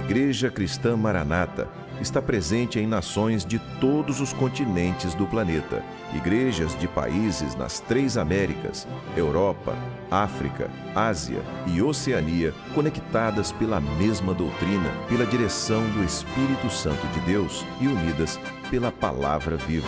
Igreja Cristã Maranata está presente em nações de todos os continentes do planeta. Igrejas de países nas 3 Américas, Europa, África, Ásia e Oceania, conectadas pela mesma doutrina, pela direção do Espírito Santo de Deus e unidas pela Palavra Viva.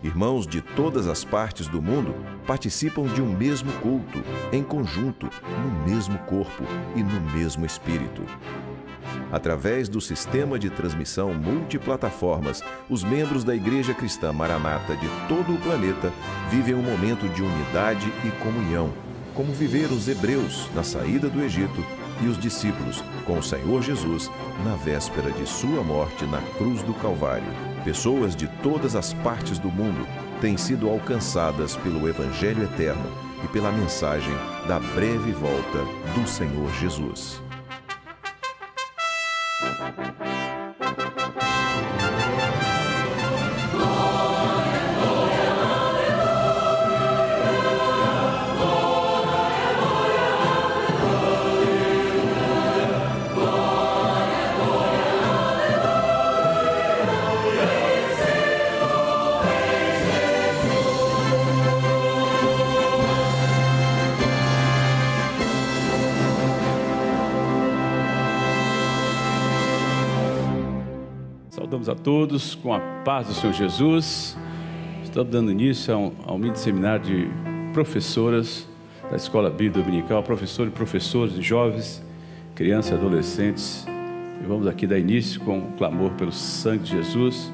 Irmãos de todas as partes do mundo participam de um mesmo culto, em conjunto, no mesmo corpo e no mesmo espírito. Através do sistema de transmissão multiplataformas, os membros da Igreja Cristã Maranata de todo o planeta vivem um momento de unidade e comunhão, como viveram os hebreus na saída do Egito e os discípulos com o Senhor Jesus na véspera de sua morte na cruz do Calvário. Pessoas de todas as partes do mundo têm sido alcançadas pelo Evangelho eterno e pela mensagem da breve volta do Senhor Jesus. Saudamos a todos com a paz do Senhor Jesus. Estamos dando início a um mini seminário de professoras da Escola Bíblica Dominical, professores e professores, jovens, crianças e adolescentes. E vamos aqui dar início com o clamor pelo sangue de Jesus.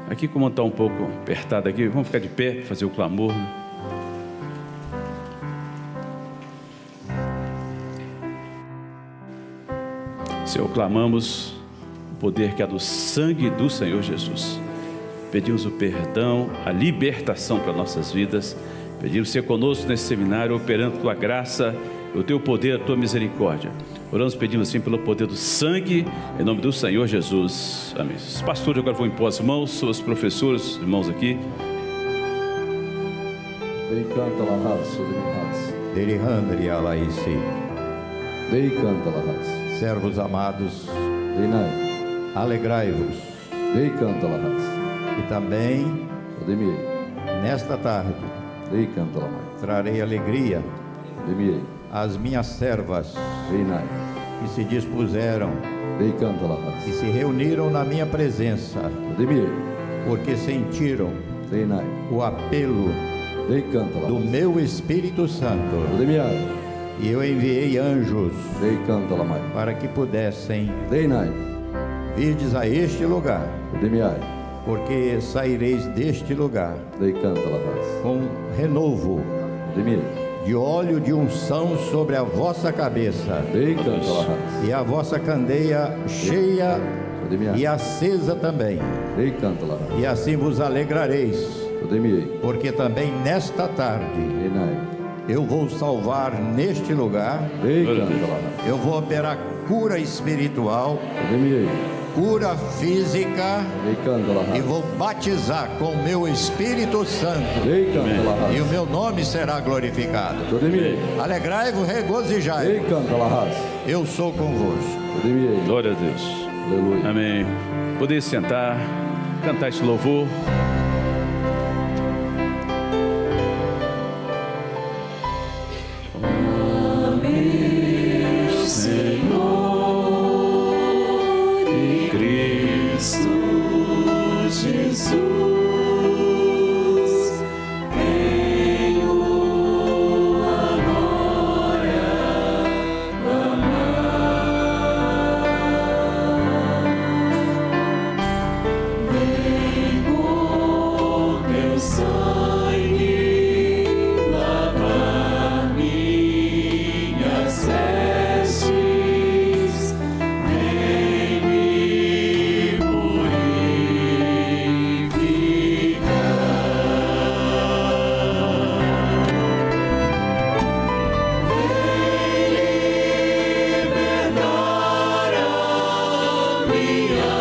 Aqui, como está um pouco apertado aqui, vamos ficar de pé para fazer o clamor. Senhor, clamamos poder que é do sangue do Senhor Jesus. Pedimos o perdão, a libertação para nossas vidas. Pedimos ser conosco nesse seminário, operando tua graça, o teu poder, a tua misericórdia. Oramos, pedimos assim pelo poder do sangue, em nome do Senhor Jesus. Amém. Os pastores agora vão impor as mãos, os professores, irmãos aqui. Dei canta la raça, Dele Handri Alaisi. Dei canta la raça. Servos amados, Dei nai. alegrai-vos. Dei canta la raça. E também, Demiei. nesta tarde, Dei canta la mai. trarei alegria Demiei. às minhas servas Dei nai. que se dispuseram Dei canta la e raça. se reuniram na minha presença, Demiei. porque sentiram Dei nai. o apelo Dei canta la do raça. meu Espírito Santo. Demiai. E eu enviei anjos Dei canta la mai. para que pudessem Dei nai. virdes a este lugar, Demiai. porque saireis deste lugar Dei canta la raça. com renovo Demiei. de óleo de unção sobre a vossa cabeça, Dei canta la raça. e a vossa candeia cheia Demiai. e acesa também, Dei canta la raça. e assim vos alegrareis, Demiei. porque também nesta tarde Dei nai. eu vou salvar neste lugar, Dei canta la raça. eu vou operar cura espiritual, Demiei. cura física, Dei canta la e raça. vou batizar com o meu Espírito Santo, Dei canta la e o raça. meu nome será glorificado. Demiei. Alegrai-vos, regozijai, Dei canta la raça. eu sou convosco. Demiei. Glória a Deus. Aleluia. Amém. Poder sentar, cantar este louvor. Vem me purificar. Aleluia.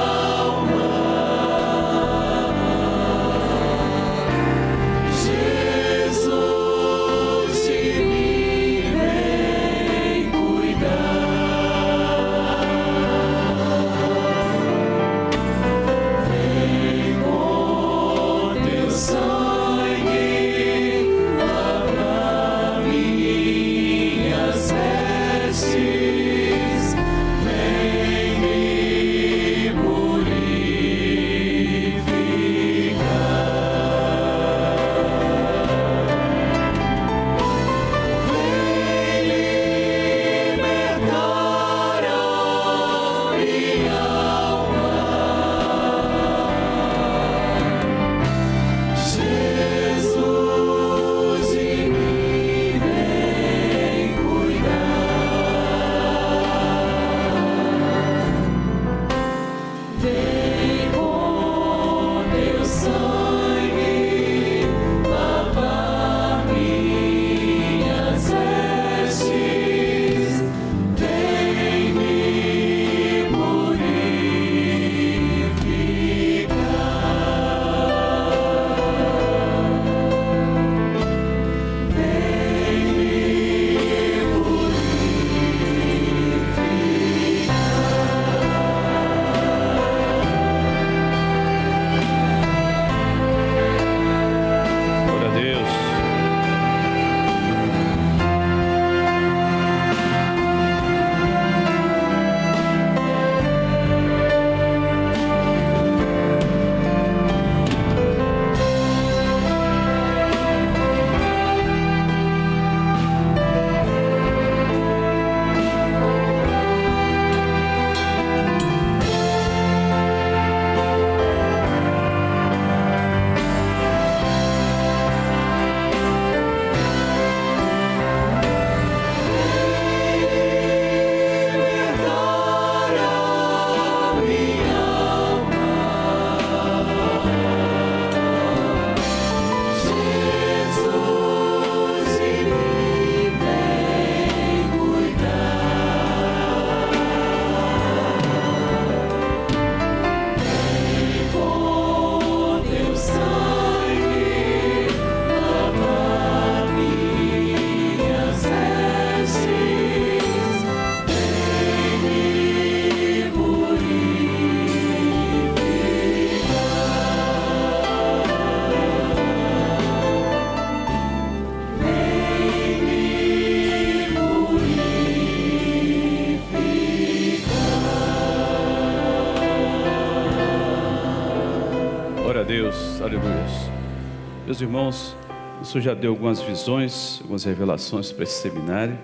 Meus irmãos, o Senhor já deu algumas visões, algumas revelações para esse seminário.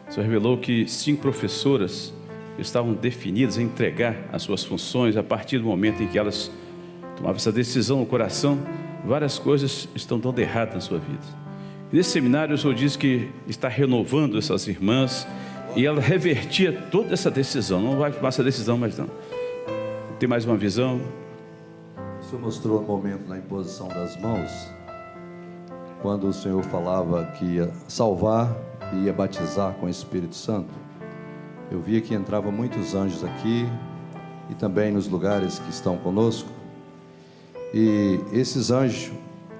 O Senhor revelou que 5 professoras estavam definidas a entregar as suas funções a partir do momento em que elas tomavam essa decisão no coração. Várias coisas estão dando errado na sua vida. E nesse seminário o Senhor diz que está renovando essas irmãs e ela revertia toda essa decisão. Não vai tomar essa decisão mais não. Tem mais uma visão? O Senhor mostrou no momento da imposição das mãos, quando o Senhor falava que ia salvar e ia batizar com o Espírito Santo. Eu via que entravam muitos anjos aqui e também nos lugares que estão conosco. E esses anjos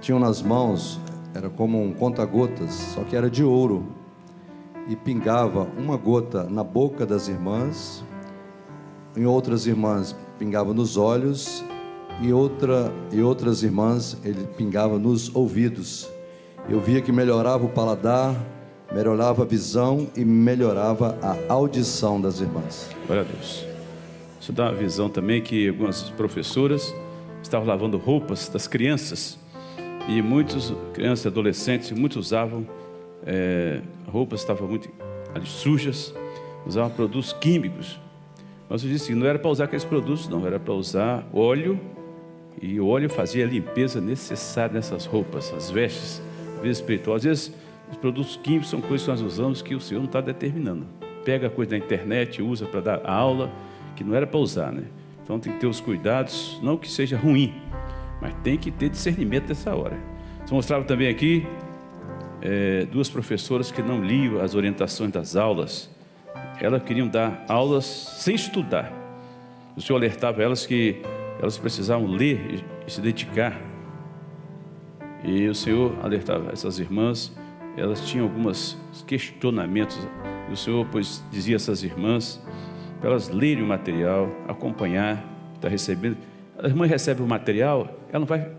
tinham nas mãos, era como um conta-gotas, só que era de ouro. E pingava uma gota na boca das irmãs, em outras irmãs pingava nos olhos, e outras irmãs ele pingava nos ouvidos. Eu via que melhorava o paladar, melhorava a visão e melhorava a audição das irmãs. Glória a Deus. Isso dá uma visão também que algumas professoras estavam lavando roupas das crianças, e muitas crianças e adolescentes, muitos usavam roupas que estavam muito ali sujas, usavam produtos químicos. Mas eu disse que não era para usar aqueles produtos, não, era para usar óleo, e o óleo fazia a limpeza necessária nessas roupas, as vestes, a vida espiritual. Às vezes os produtos químicos são coisas que nós usamos que o Senhor não está determinando. Pega a coisa da internet, usa para dar aula, que não era para usar, né? Então tem que ter os cuidados, não que seja ruim, mas tem que ter discernimento nessa hora. Você mostrava também aqui 2 professoras que não liam as orientações das aulas. Elas queriam dar aulas sem estudar. O Senhor alertava elas que elas precisavam ler e se dedicar. E o Senhor alertava essas irmãs, elas tinham alguns questionamentos. E o Senhor, pois, dizia a essas irmãs para elas lerem o material, acompanhar, está recebendo. A irmã recebe o material, ela não vai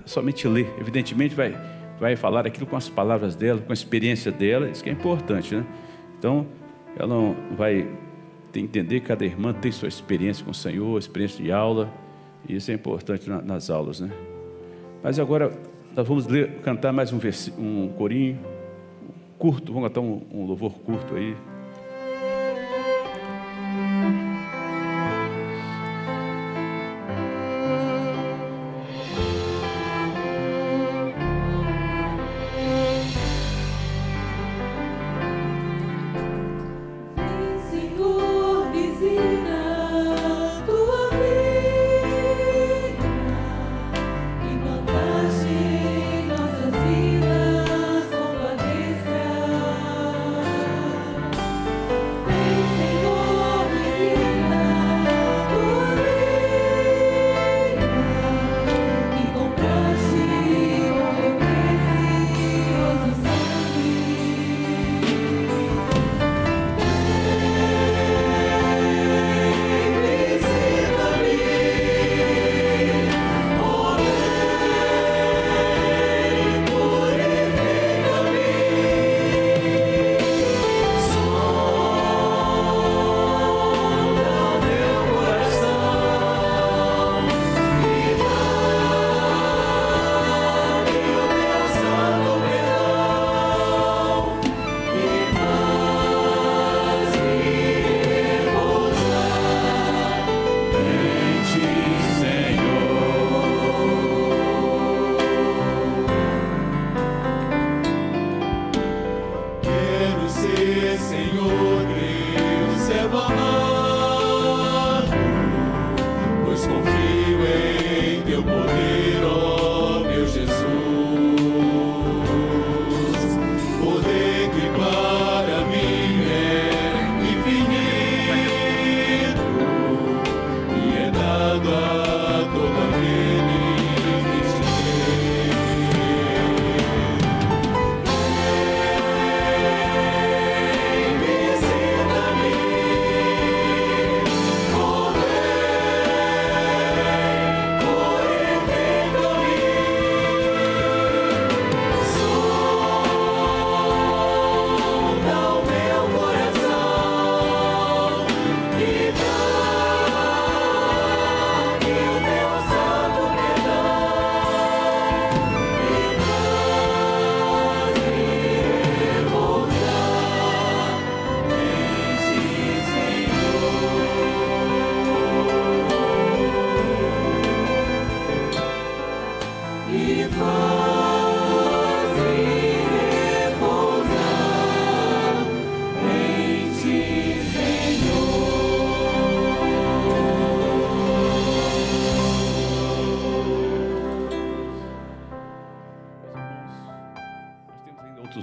somente ler, evidentemente vai falar aquilo com as palavras dela, com a experiência dela, isso que é importante, né? Então, ela não vai entender que cada irmã tem sua experiência com o Senhor, experiência de aula, e isso é importante nas aulas, né? Mas agora nós vamos cantar mais um corinho curto, vamos cantar um louvor curto aí.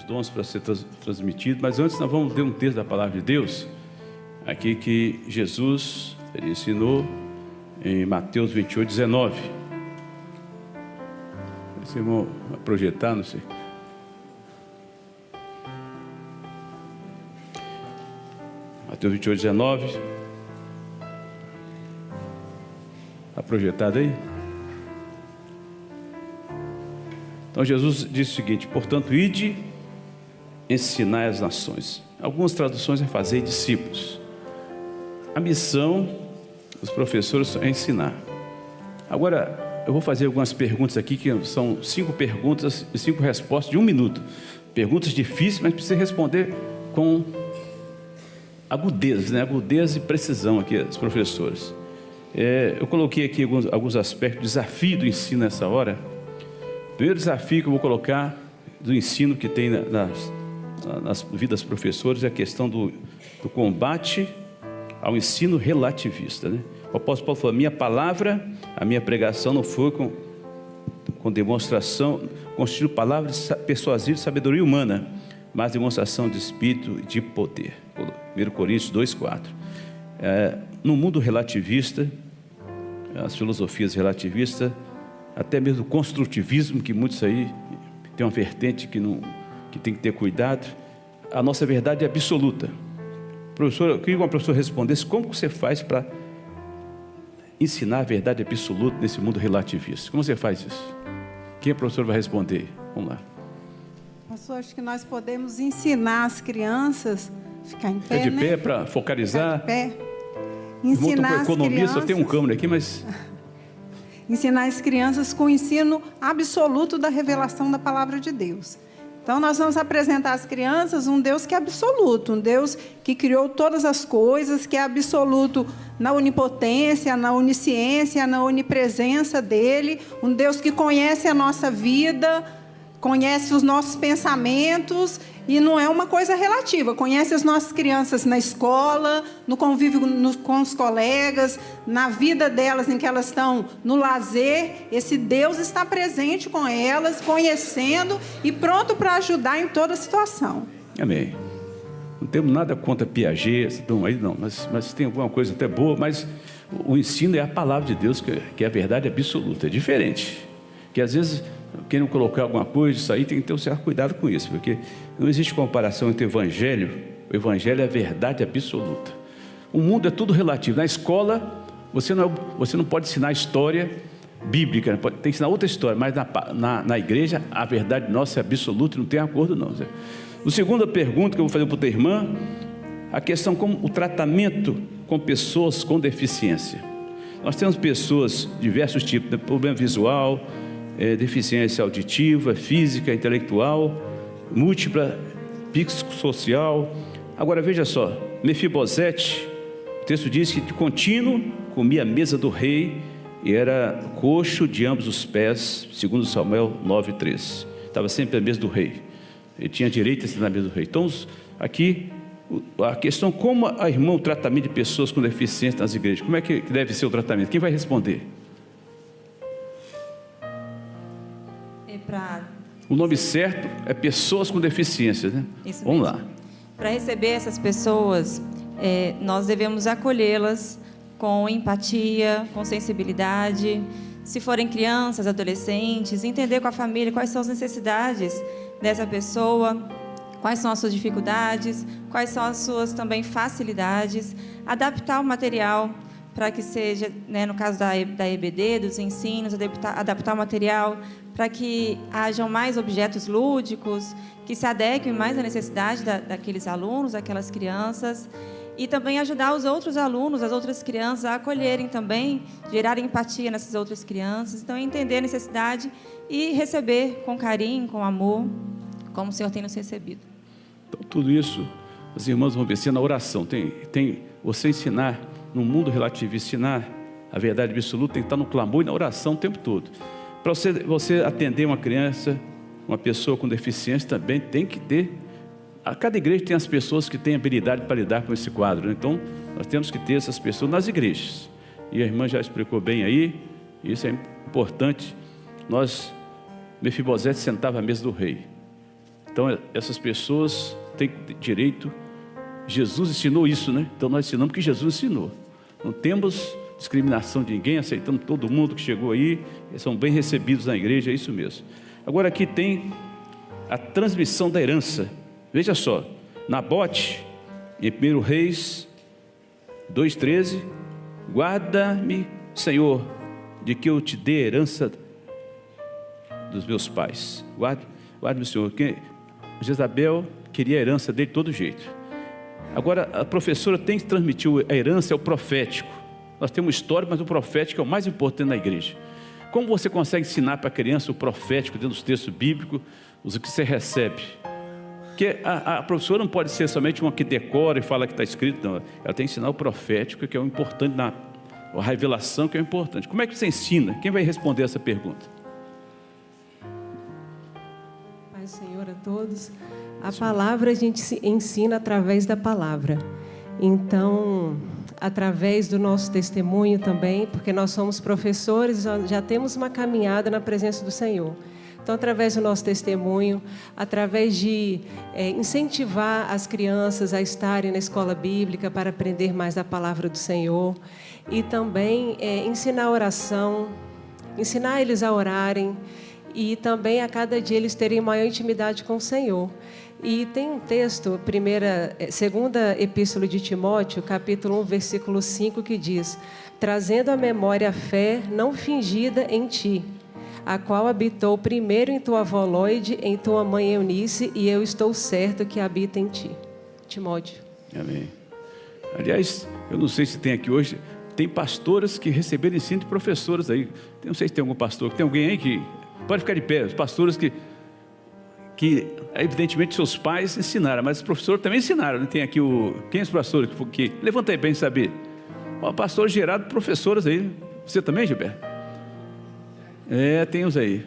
Dons para ser transmitido, mas antes nós vamos ler um texto da palavra de Deus aqui que Jesus ele ensinou em Mateus 28, 19. Esse irmão vai projetar, não sei. Mateus 28, 19. Está projetado aí? Então Jesus disse o seguinte: portanto, ide, ensinai as nações. Algumas traduções é fazer discípulos. A missão dos professores é ensinar. Agora, eu vou fazer algumas perguntas aqui, que são 5 perguntas e 5 respostas de 1 minuto. Perguntas difíceis, mas precisa responder com agudeza, né? Agudeza e precisão aqui, os professores. Eu coloquei aqui alguns aspectos, desafio do ensino nessa hora. O primeiro desafio que eu vou colocar do ensino que tem nas vidas dos professores é a questão do combate ao ensino relativista, né? O apóstolo Paulo falou: minha palavra, a minha pregação não foi com demonstração, constituiu palavras persuasivas de sabedoria humana, mas demonstração de espírito e de poder. 1 Coríntios 2,4. No mundo relativista, as filosofias relativistas, até mesmo o construtivismo, que muitos aí tem uma vertente que tem que ter cuidado. A nossa verdade é absoluta. Professor, eu queria que uma professora respondesse como você faz para ensinar a verdade absoluta nesse mundo relativista. Como você faz isso? Quem a professora vai responder? Vamos lá. Pastor, acho que nós podemos ensinar as crianças ficar em pé, de pé para focalizar. Ficar de pé. Ensinar as crianças. Só tem um câmera aqui, mas ensinar as crianças com o ensino absoluto da revelação da palavra de Deus. Então, nós vamos apresentar às crianças um Deus que é absoluto, um Deus que criou todas as coisas, que é absoluto na onipotência, na onisciência, na onipresença dele, um Deus que conhece a nossa vida, conhece os nossos pensamentos, e não é uma coisa relativa, conhece as nossas crianças na escola, no convívio com os colegas, na vida delas em que elas estão no lazer. Esse Deus está presente com elas, conhecendo e pronto para ajudar em toda situação. Amém. Não temos nada contra Piaget, não, mas tem alguma coisa até boa, mas o ensino é a palavra de Deus, que é a verdade absoluta, é diferente. Que às vezes, quem não colocar alguma coisa, isso aí tem que ter um certo cuidado com isso, porque não existe comparação entre o Evangelho é a verdade absoluta. O mundo é tudo relativo. Na escola, você não pode ensinar história bíblica, tem que ensinar outra história, mas na igreja, a verdade nossa é absoluta, não tem acordo não. A segunda pergunta que eu vou fazer para a tua irmã, a questão como o tratamento com pessoas com deficiência. Nós temos pessoas de diversos tipos, problema visual, deficiência auditiva, física, intelectual, múltipla, psicossocial. Agora veja só, Mefibosete, o texto diz que de contínuo comia a mesa do rei e era coxo de ambos os pés, segundo Samuel 9:3. Estava sempre à mesa do rei. Ele tinha direito a estar na mesa do rei. Então, aqui, a questão, como a irmã, o tratamento de pessoas com deficiência nas igrejas, como é que deve ser o tratamento? Quem vai responder? O nome certo é pessoas com deficiência, né? Isso Vamos mesmo. lá. Para receber essas pessoas, nós devemos acolhê-las com empatia, com sensibilidade. Se forem crianças, adolescentes, entender com a família quais são as necessidades dessa pessoa, quais são as suas dificuldades, quais são as suas também facilidades, adaptar o material para que seja, né, no caso da EBD, dos ensinos, adaptar o material para que hajam mais objetos lúdicos, que se adequem mais à necessidade daqueles alunos, daquelas crianças, e também ajudar os outros alunos, as outras crianças a acolherem também, gerar empatia nessas outras crianças, então entender a necessidade e receber com carinho, com amor, como o Senhor tem nos recebido. Então, tudo isso, os irmãos vão vencer na oração. Tem você ensinar, no mundo relativo, ensinar a verdade absoluta, tem que estar no clamor e na oração o tempo todo. Para você atender uma criança, uma pessoa com deficiência, também tem que ter. A cada igreja tem as pessoas que têm habilidade para lidar com esse quadro, né? Então, nós temos que ter essas pessoas nas igrejas. E a irmã já explicou bem aí, isso é importante. Mefibosete sentava à mesa do rei. Então, essas pessoas têm direito. Jesus ensinou isso, né? Então, nós ensinamos o que Jesus ensinou. Não temos discriminação de ninguém, aceitamos todo mundo que chegou aí, são bem recebidos na igreja, é isso mesmo. Agora, aqui tem a transmissão da herança. Veja só, Nabote, em 1 Reis 2,13, guarda-me, Senhor, de que eu te dê a herança dos meus pais. Guarda-me, Senhor. Jezabel queria a herança dele de todo jeito. Agora, a professora tem que transmitir a herança ao profético. Nós temos histórico, mas o profético é o mais importante na igreja. Como você consegue ensinar para a criança o profético dentro dos textos bíblicos, o que você recebe? Porque a professora não pode ser somente uma que decora e fala que está escrito, não. Ela tem que ensinar o profético, que é o importante, a revelação, que é o importante. Como é que você ensina? Quem vai responder essa pergunta? Pai, Senhor, a todos. A palavra a gente se ensina através da palavra. Então, através do nosso testemunho também, porque nós somos professores, já temos uma caminhada na presença do Senhor. Então, através do nosso testemunho, através de incentivar as crianças a estarem na escola bíblica para aprender mais da palavra do Senhor e também ensinar a oração, ensinar eles a orarem e também a cada dia eles terem maior intimidade com o Senhor. E tem um texto, segunda epístola de Timóteo, capítulo 1, versículo 5, que diz: trazendo à memória a fé não fingida em ti, a qual habitou primeiro em tua avó Loide, em tua mãe Eunice, e eu estou certo que habita em ti. Timóteo. Amém. Aliás, eu não sei se tem aqui hoje, tem pastoras que receberam ensino de professoras aí. Não sei se tem algum pastor, tem alguém aí que pode ficar de pé, os pastores que evidentemente seus pais ensinaram, mas os professores também ensinaram. Tem aqui quem é os pastores que levanta aí para a gente saber. O pastor gerado de professoras aí. Você também, Gilberto? Tem uns aí.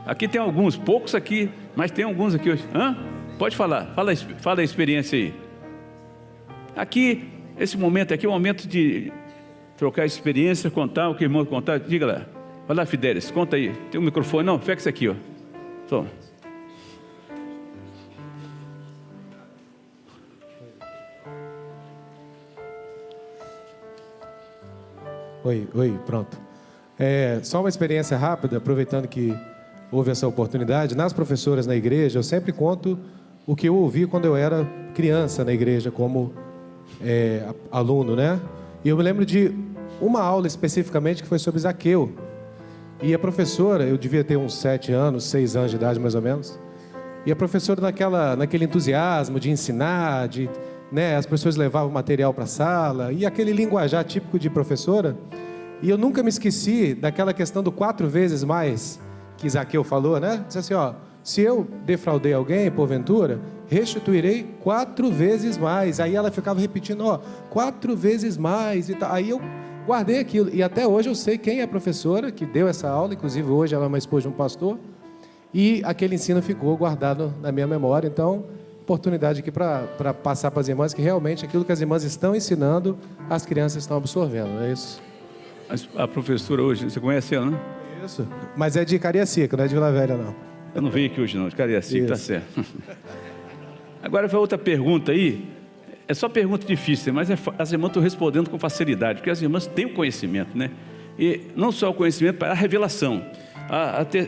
Aqui tem alguns, poucos aqui, mas tem alguns aqui hoje. Pode falar, fala a experiência aí. Aqui, esse momento aqui é um momento de trocar experiência, contar o que o irmão contar. Diga lá. Vai lá, Fidelis, conta aí. Tem um microfone? Não, pega isso aqui, Toma. Oi, pronto. Só uma experiência rápida, aproveitando que houve essa oportunidade. Nas professoras na igreja, eu sempre conto o que eu ouvi quando eu era criança na igreja, como aluno, né? E eu me lembro de uma aula especificamente que foi sobre Zaqueu. E a professora, eu devia ter uns 7 anos, 6 anos de idade mais ou menos. E a professora naquele entusiasmo de ensinar, as pessoas levavam material para a sala, e aquele linguajar típico de professora. E eu nunca me esqueci daquela questão do 4 vezes mais que Zaqueu falou, né? Diz assim, se eu defraudei alguém, porventura, restituirei 4 vezes mais. Aí ela ficava repetindo, 4 vezes mais e tal. Aí eu guardei aquilo, e até hoje eu sei quem é a professora que deu essa aula, inclusive hoje ela é uma esposa de um pastor, e aquele ensino ficou guardado na minha memória. Então, oportunidade aqui para passar para as irmãs que realmente aquilo que as irmãs estão ensinando, as crianças estão absorvendo, é isso. A professora hoje, você conhece ela, né? Isso, mas é de Cariacica, não é de Vila Velha, não. Eu não venho aqui hoje não, de Cariacica, tá certo. Agora vai outra pergunta aí, é só pergunta difícil, mas as irmãs estão respondendo com facilidade, porque as irmãs têm o conhecimento, né? E não só o conhecimento, para a revelação.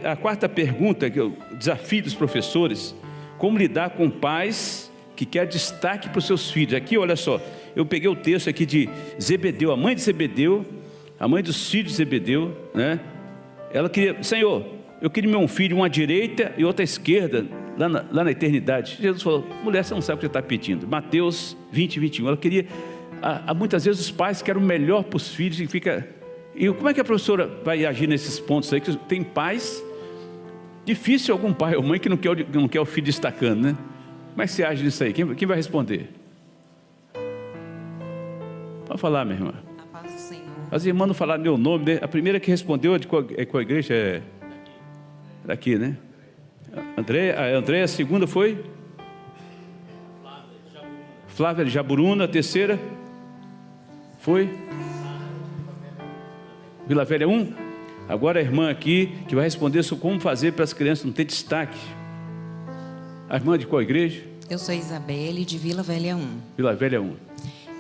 A quarta pergunta, que é o desafio dos professores: como lidar com pais que querem destaque para os seus filhos. Aqui, olha só, eu peguei o texto aqui de Zebedeu, a mãe de Zebedeu, a mãe dos filhos de Zebedeu, né? Ela queria, Senhor, eu queria meu filho, uma à direita e outra à esquerda, lá na eternidade. Jesus falou, mulher, você não sabe o que você está pedindo. Mateus 20, 21, ela queria, muitas vezes os pais querem o melhor para os filhos e fica... E como é que a professora vai agir nesses pontos aí? Que tem pais, difícil algum pai ou mãe que não quer o filho destacando, né? Como é que você age nisso aí? Quem vai responder? Pode falar, minha irmã. A paz do Senhor. As irmãs não falaram meu nome, né? A primeira que respondeu é qual igreja? É daqui, né? André, a segunda foi? Flávia de Jaburuna. A terceira foi? Vila Velha 1. Agora a irmã aqui que vai responder sobre como fazer para as crianças não ter destaque. A irmã de qual igreja? Eu sou Isabelle, de Vila Velha 1. Vila Velha 1.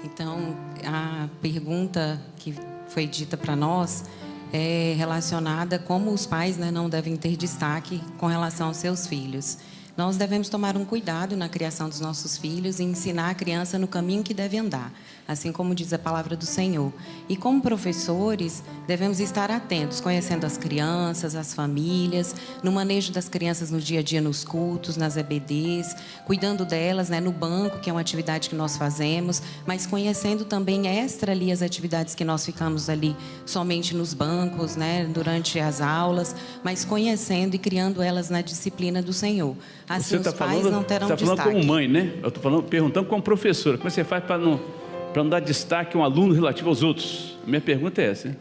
Então, a pergunta que foi dita para nós é relacionada a como os pais, não devem ter destaque com relação aos seus filhos. Nós devemos tomar um cuidado na criação dos nossos filhos e ensinar a criança no caminho que deve andar, assim como diz a palavra do Senhor. E como professores, devemos estar atentos, conhecendo as crianças, as famílias, no manejo das crianças no dia a dia, nos cultos, nas EBDs, cuidando delas, no banco, que é uma atividade que nós fazemos, mas conhecendo também extra ali as atividades que nós ficamos ali somente nos bancos, durante as aulas, mas conhecendo e criando elas na disciplina do Senhor. Assim, os pais não terão destaque. Você está falando como mãe, né? Eu estou perguntando como professora. Como você faz para para não dar destaque a um aluno relativo aos outros? Minha pergunta é essa.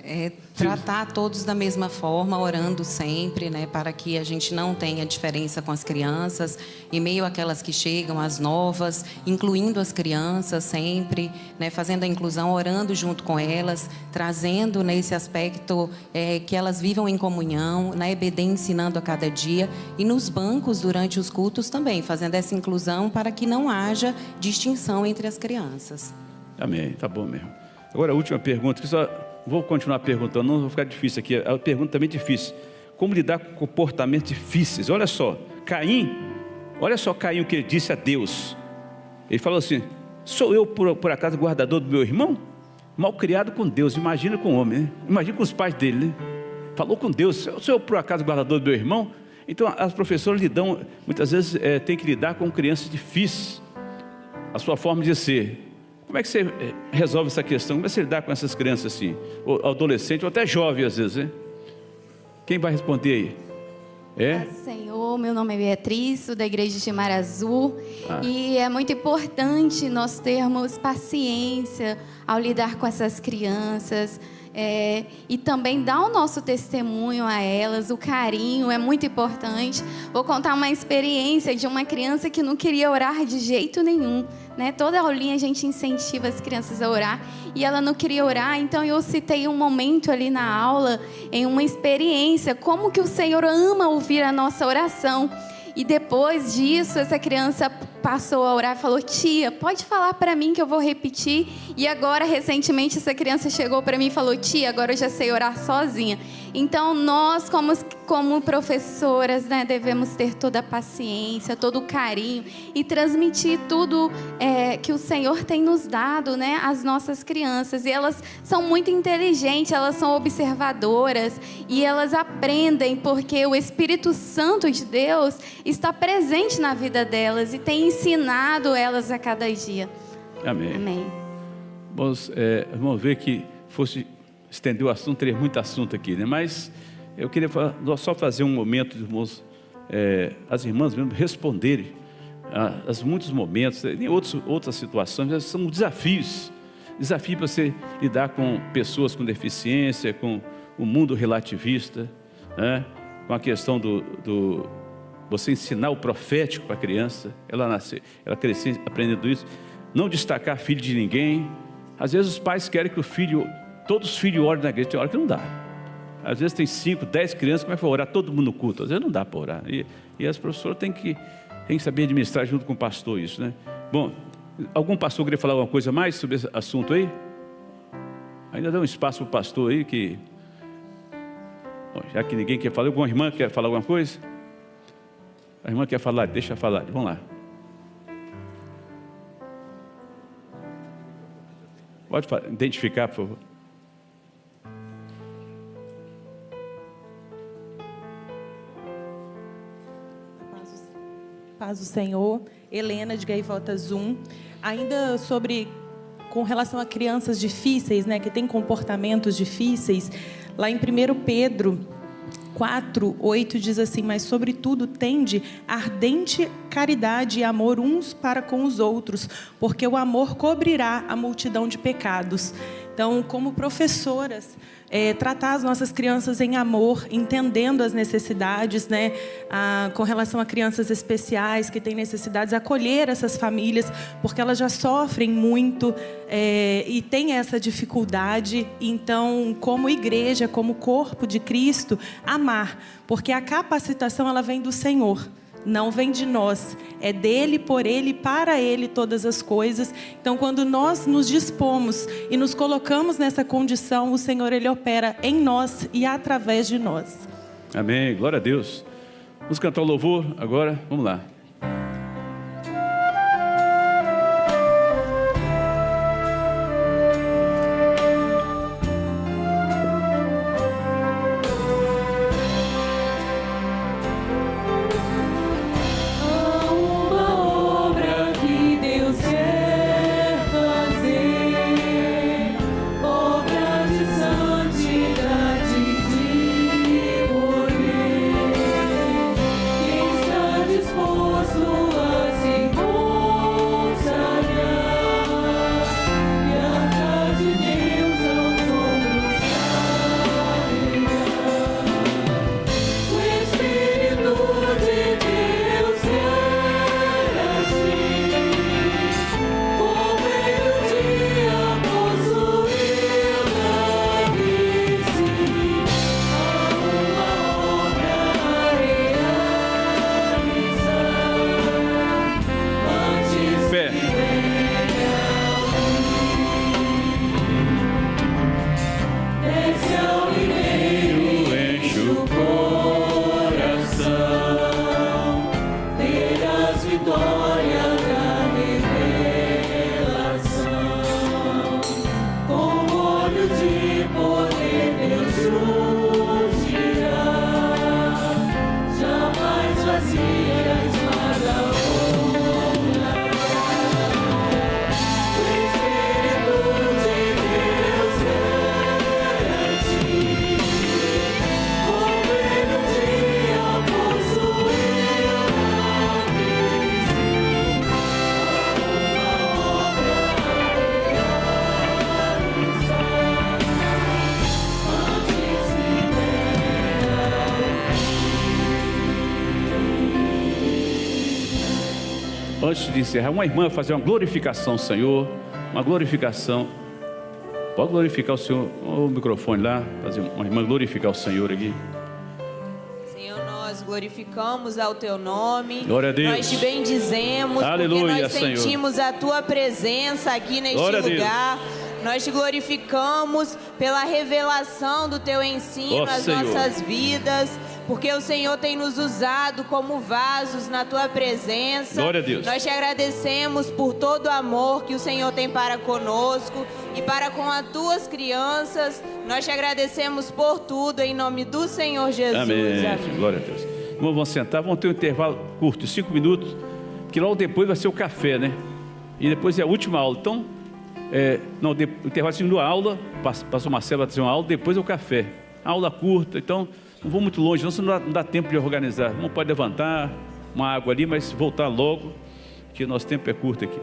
Tratar todos da mesma forma, orando sempre, né, para que a gente não tenha diferença com as crianças, em meio àquelas que chegam, as novas, incluindo as crianças sempre, né, fazendo a inclusão, orando junto com elas, trazendo nesse aspecto que elas vivam em comunhão, na EBD ensinando a cada dia, e nos bancos durante os cultos também, fazendo essa inclusão para que não haja distinção entre as crianças. Amém, tá bom mesmo. Agora a última pergunta, que só vou continuar perguntando, não vou ficar difícil aqui, a pergunta também é difícil. Como lidar com comportamentos difíceis? Olha só, Caim, o que ele disse a Deus. Ele falou assim: sou eu por acaso guardador do meu irmão? Mal criado com Deus, imagina com o homem, né? Imagina com os pais dele, né? Falou com Deus: sou eu por acaso guardador do meu irmão? Então as professoras lidam, muitas vezes tem que lidar com crianças difíceis, a sua forma de ser. Como é que você resolve essa questão? Como é que você lidar com essas crianças assim? Ou adolescente, ou até jovem às vezes, né? Quem vai responder aí? Paz do Senhor, meu nome é Beatriz, sou da igreja de Mar Azul. E é muito importante nós termos paciência ao lidar com essas crianças. E também dar o nosso testemunho a elas, o carinho é muito importante. Vou contar uma experiência de uma criança que não queria orar de jeito nenhum, né? Toda aulinha a gente incentiva as crianças a orar e ela não queria orar, então eu citei um momento ali na aula, em uma experiência, como que o Senhor ama ouvir a nossa oração. E depois disso, essa criança passou a orar e falou: tia, pode falar para mim que eu vou repetir. E agora, recentemente, essa criança chegou para mim e falou: tia, agora eu já sei orar sozinha. Então, nós, como professoras, né, devemos ter toda a paciência, todo o carinho e transmitir tudo que o Senhor tem nos dado, né, às nossas crianças. E elas são muito inteligentes, elas são observadoras e elas aprendem porque o Espírito Santo de Deus está presente na vida delas e tem ensinado elas a cada dia. Amém. Amém. Vamos ver que fosse estender o assunto, teria muito assunto aqui, né? Mas eu queria só fazer um momento, irmãos, as irmãs mesmo responderem a muitos momentos, em outras situações, são desafios para você lidar com pessoas com deficiência, com o mundo relativista, né? Com a questão você ensinar o profético para a criança, ela crescer aprendendo isso, não destacar filho de ninguém. Às vezes os pais querem que todos os filhos orem na igreja, tem hora que não dá. Às vezes tem 5, 10 crianças, como é que vai orar todo mundo no culto? Às vezes não dá para orar. E as professoras têm que saber administrar junto com o pastor isso, né? Bom, algum pastor queria falar alguma coisa mais sobre esse assunto aí? Ainda dá um espaço para o pastor aí, Bom, já que ninguém quer falar, alguma irmã quer falar alguma coisa? A irmã quer falar, deixa falar, vamos lá. Pode identificar, por favor. Paz do Senhor, Helena de Gaivotas 1. Ainda com relação a crianças difíceis, né, que têm comportamentos difíceis, lá em 1 Pedro 4:8 diz assim: mas sobretudo tende ardente caridade e amor uns para com os outros, porque o amor cobrirá a multidão de pecados. Então, como professoras, tratar as nossas crianças em amor, entendendo as necessidades, né, com relação a crianças especiais que têm necessidades, acolher essas famílias, porque elas já sofrem muito e têm essa dificuldade. Então, como igreja, como corpo de Cristo, amar, porque a capacitação ela vem do Senhor. Não vem de nós, é dele, por ele, para ele todas as coisas. Então, quando nós nos dispomos e nos colocamos nessa condição, o Senhor, ele opera em nós e através de nós. Amém, glória a Deus. Vamos cantar o louvor agora, vamos lá. Disposto Antes de encerrar, uma irmã vai fazer uma glorificação ao Senhor, uma glorificação. Pode glorificar o Senhor, o microfone lá, fazer uma irmã glorificar o Senhor aqui. Senhor, nós glorificamos ao Teu nome. Glória a Deus. Nós te bendizemos, Aleluia, porque nós Senhor. sentimos a Tua presença aqui neste Glória a Deus. lugar. Nós te glorificamos pela revelação do Teu ensino às Senhor. nossas vidas, porque o Senhor tem nos usado como vasos na Tua presença. Glória a Deus. Nós te agradecemos por todo o amor que o Senhor tem para conosco e para com as Tuas crianças. Nós te agradecemos por tudo, em nome do Senhor Jesus. Amém. Amém. Glória a Deus. Irmãos, vamos sentar, vamos ter um intervalo curto, 5 minutos, que logo depois vai ser o café, né? E depois é a última aula. Então, o intervalo assim, da aula, pastor Marcelo vai fazer uma aula, depois é o café. Aula curta, então não vou muito longe, senão não dá tempo de organizar. Não pode levantar uma água ali, mas voltar logo, que o nosso tempo é curto aqui.